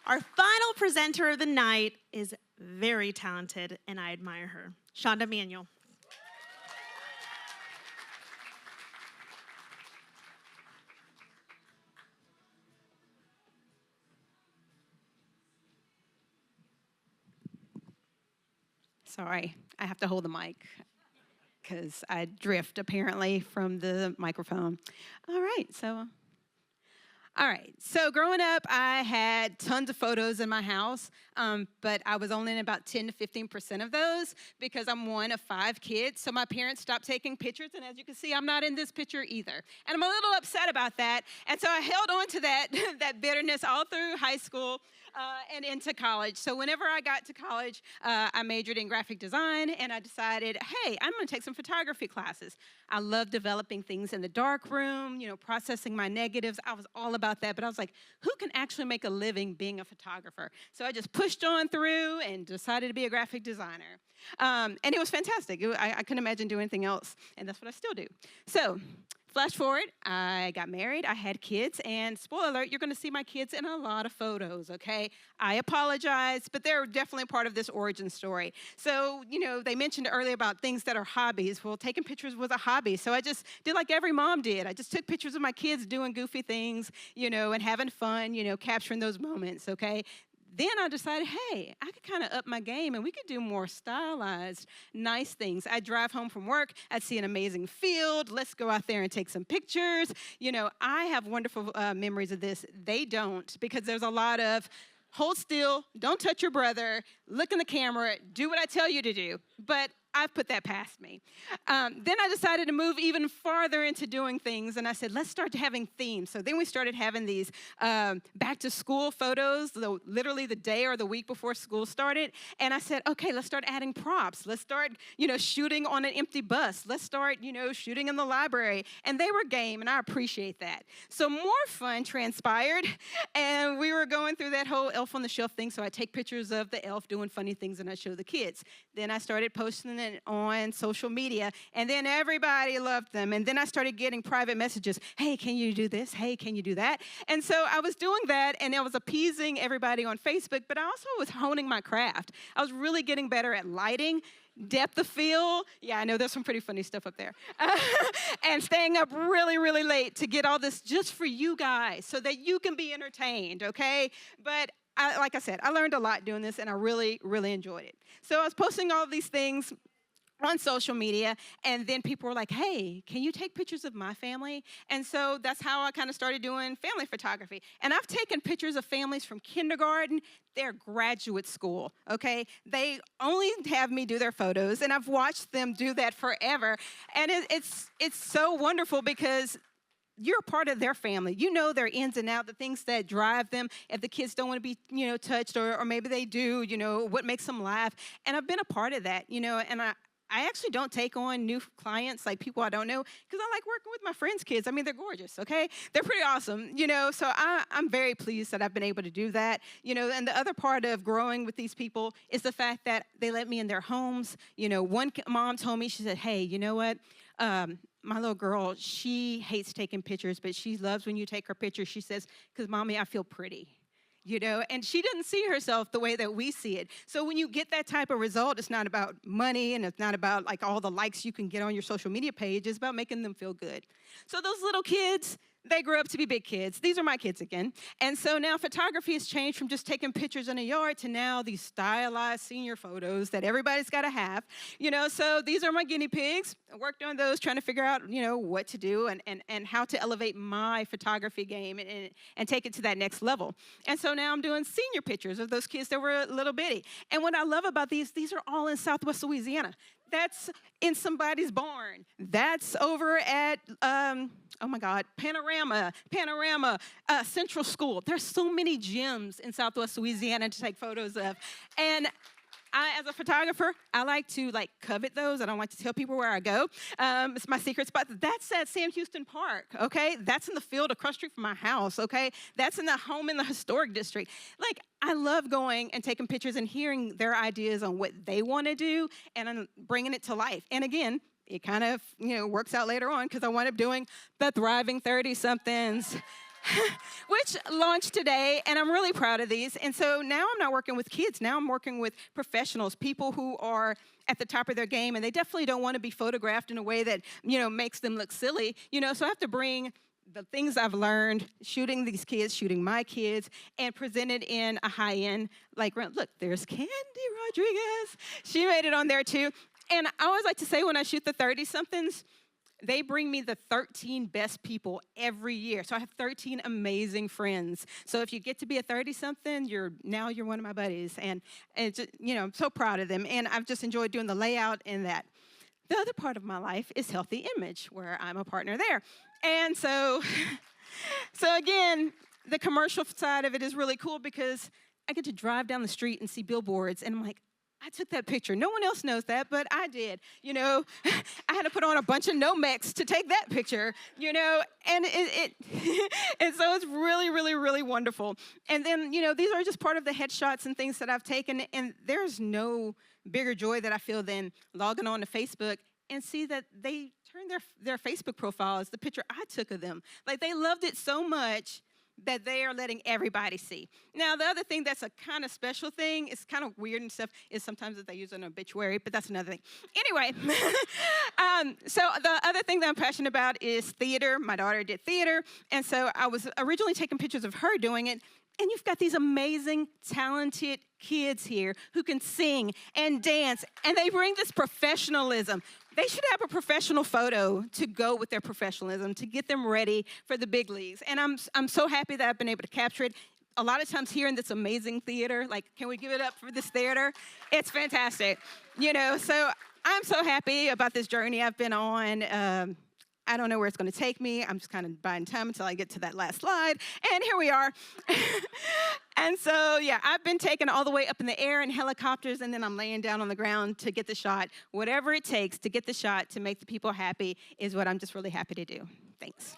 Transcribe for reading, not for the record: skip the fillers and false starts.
Our final presenter of the night is very talented, and I admire her. Shonda Manuel. Sorry, I have to hold the mic because I drift apparently from the microphone. All right, so growing up, I had tons of photos in my house, but I was only in about 10 to 15% of those because I'm one of 5 kids. So my parents stopped taking pictures, and as you can see, I'm not in this picture either. And I'm a little upset about that. And so I held on to that, that bitterness all through high school and into college. So whenever I got to college, I majored in graphic design, and I decided, hey, I'm going to take some photography classes. I love developing things in the dark room, processing my negatives. I was all about that, but I was like, who can actually make a living being a photographer? So I just pushed on through and decided to be a graphic designer. And it was fantastic. I couldn't imagine doing anything else, and that's what I still do. So flash forward, I got married, I had kids, and spoiler alert, you're going to see my kids in a lot of photos, okay? I apologize, but they're definitely part of this origin story. So, they mentioned earlier about things that are hobbies. Well, taking pictures was a hobby, so I just did like every mom did. I just took pictures of my kids doing goofy things, and having fun, capturing those moments, okay? Then I decided, hey, I could kind of up my game and we could do more stylized, nice things. I'd drive home from work, I'd see an amazing field, let's go out there and take some pictures. I have wonderful memories of this. They don't, because there's a lot of hold still, don't touch your brother, look in the camera, do what I tell you to do. But I've put that past me. Then I decided to move even farther into doing things, and I said, let's start having themes. So then we started having these back-to-school photos, literally the day or the week before school started. And I said, okay, let's start adding props. Let's start, shooting on an empty bus. Let's start, shooting in the library. And they were game, and I appreciate that. So more fun transpired, and we were going through that whole elf on the shelf thing. So I take pictures of the elf doing funny things, and I show the kids. Then I started posting it on social media, and then everybody loved them. And then I started getting private messages. Hey, can you do this? Hey, can you do that? And so I was doing that, and I was appeasing everybody on Facebook, but I also was honing my craft. I was really getting better at lighting, depth of field. Yeah, I know there's some pretty funny stuff up there. And staying up really, really late to get all this just for you guys so that you can be entertained, okay? But like I said, I learned a lot doing this, and I really, really enjoyed it. So I was posting all of these things on social media, and then people were like, hey, can you take pictures of my family? And so that's how I kind of started doing family photography. And I've taken pictures of families from kindergarten, their graduate school, okay? They only have me do their photos, and I've watched them do that forever. And it's so wonderful because you're a part of their family. You know their ins and outs, the things that drive them. If the kids don't want to be, touched, or maybe they do, what makes them laugh. And I've been a part of that, and I actually don't take on new clients, like people I don't know, because I like working with my friends' kids. I mean, they're gorgeous, okay? They're pretty awesome, so I'm very pleased that I've been able to do that. And the other part of growing with these people is the fact that they let me in their homes. One mom told me, she said, hey, you know what? My little girl, she hates taking pictures, but she loves when you take her pictures. She says, because, Mommy, I feel pretty. And she didn't see herself the way that we see it. So when you get that type of result, it's not about money, and it's not about like all the likes you can get on your social media page. It's about making them feel good. So those little kids, they grew up to be big kids. These are my kids again. And so now photography has changed from just taking pictures in a yard to now these stylized senior photos that everybody's got to have. So these are my guinea pigs. I worked on those, trying to figure out, what to do and how to elevate my photography game and take it to that next level. And so now I'm doing senior pictures of those kids that were little bitty. And what I love about these are all in Southwest Louisiana. That's in somebody's barn. That's over at, Panorama, Central School. There's so many gyms in Southwest Louisiana to take photos of. And I, as a photographer, I like to covet those. I don't like to tell people where I go. It's my secret spot. That's at Sam Houston Park, okay? That's in the field across the street from my house, okay? That's in the home in the historic district. I love going and taking pictures and hearing their ideas on what they want to do and bringing it to life. And again, it kind of, works out later on because I wound up doing the Thriving 30-somethings. which launched today, and I'm really proud of these. And so now I'm not working with kids. Now I'm working with professionals, people who are at the top of their game, and they definitely don't want to be photographed in a way that, makes them look silly. So I have to bring the things I've learned shooting these kids, shooting my kids, and present it in a high-end, look, there's Candy Rodriguez. She made it on there too. And I always like to say when I shoot the 30-somethings, they bring me the 13 best people every year. So I have 13 amazing friends. So if you get to be a 30-something, you're one of my buddies. And it's, I'm so proud of them. And I've just enjoyed doing the layout and that. The other part of my life is Healthy Image, where I'm a partner there. And so again, the commercial side of it is really cool because I get to drive down the street and see billboards, and I'm like, I took that picture. No one else knows that, but I did. I had to put on a bunch of Nomex to take that picture, and and so it's really, really, really wonderful. And then, these are just part of the headshots and things that I've taken, and there's no bigger joy that I feel than logging on to Facebook and see that they turned their Facebook profile as the picture I took of them. Like, they loved it so much that they are letting everybody see. Now, the other thing that's a kind of special thing, it's kind of weird and stuff, is sometimes that they use an obituary, but that's another thing. Anyway, so the other thing that I'm passionate about is theater. My daughter did theater, and so I was originally taking pictures of her doing it, and you've got these amazing, talented kids here who can sing and dance, and they bring this professionalism. They should have a professional photo to go with their professionalism, to get them ready for the big leagues. And I'm so happy that I've been able to capture it. A lot of times here in this amazing theater, can we give it up for this theater? It's fantastic. So I'm so happy about this journey I've been on. I don't know where it's going to take me. I'm just kind of buying time until I get to that last slide. And here we are. And so, yeah, I've been taken all the way up in the air in helicopters, and then I'm laying down on the ground to get the shot. Whatever it takes to get the shot to make the people happy is what I'm just really happy to do. Thanks.